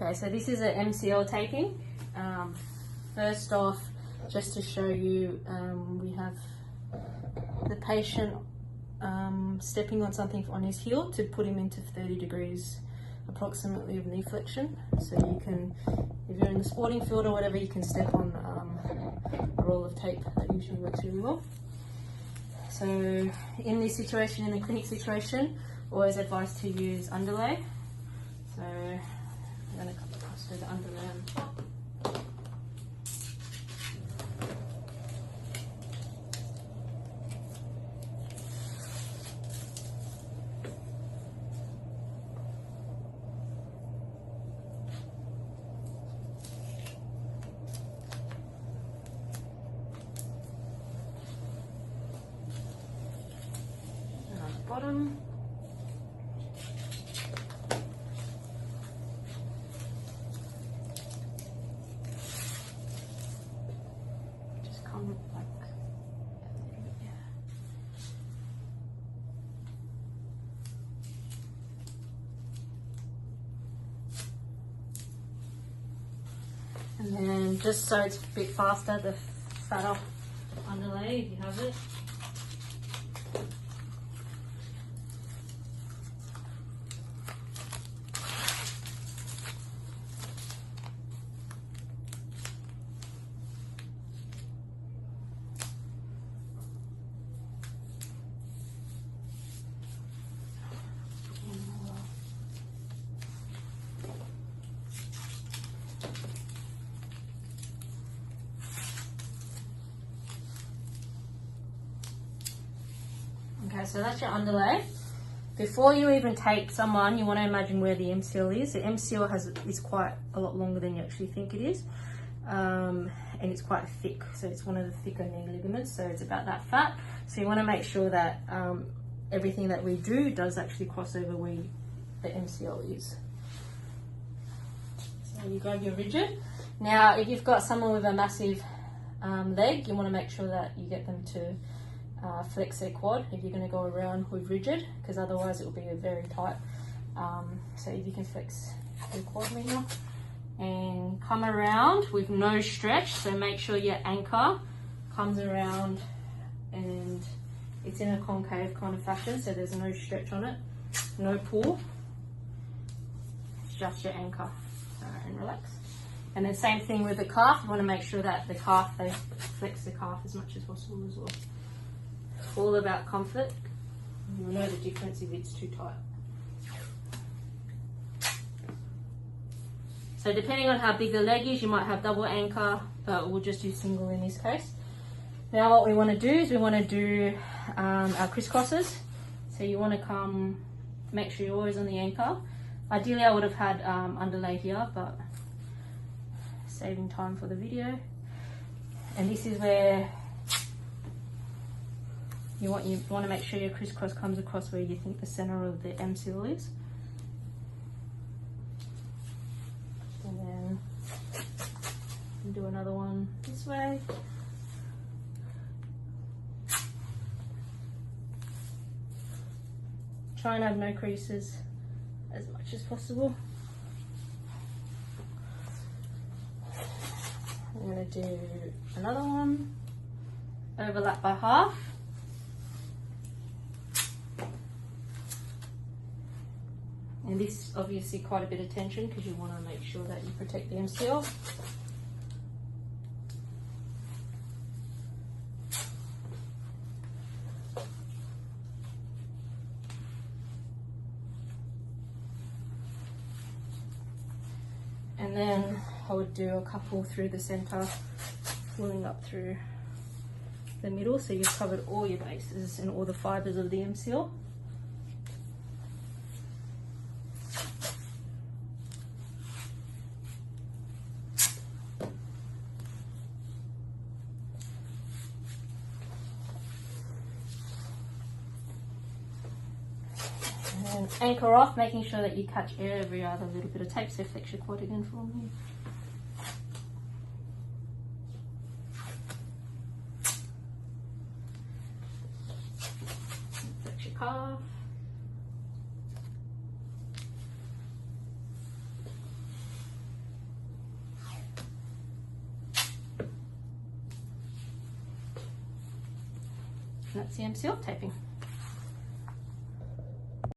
Okay, so this is an MCL taping. First off, just to show you, we have the patient stepping on something on his heel to put him into 30 degrees approximately of knee flexion. So you can, if you're in the sporting field or whatever, you can step on a roll of tape. That usually works really well. So in this situation, in the clinic situation, always advised to use underlay. So I'm going to come across to the underlay on top. Bottom. Just kind of like yeah. And then just so it's a bit faster, the fatter underlay if you have it. Okay, so that's your underlay. Before you even tape someone, you want to imagine where the MCL is. The MCL is quite a lot longer than you actually think it is. And it's quite thick, so it's one of the thicker knee ligaments, so it's about that fat. So you want to make sure that everything that we do does actually cross over where the MCL is. So you grab your rigid. Now, if you've got someone with a massive leg, you want to make sure that you get them to flex their quad if you're going to go around with rigid, because otherwise it will be very tight. So if you can flex your quad meter and come around with no stretch, so make sure your anchor comes around and it's in a concave kind of fashion, so there's no stretch on it, no pull, it's just your anchor. And relax. And then same thing with the calf, you want to make sure that the calf, they flex the calf as much as possible as well. All about comfort. You'll know the difference if it's too tight. So depending on how big the leg is, you might have double anchor, but we'll just do single in this case. Now what we want to do is we want to do our crisscrosses. So you want to come, make sure you're always on the anchor. Ideally I would have had underlay here, but saving time for the video. And this is where you want to make sure your crisscross comes across where you think the center of the MCL is. And then do another one this way. Try and have no creases as much as possible. I'm going to do another one, overlap by half. And this obviously quite a bit of tension because you want to make sure that you protect the MCL. And then I would do a couple through the center, pulling up through the middle, so you've covered all your bases and all the fibers of the MCL. And anchor off, making sure that you catch every other little bit of tape, so flex your quad again for me. Flex your calf. that's the MCL taping.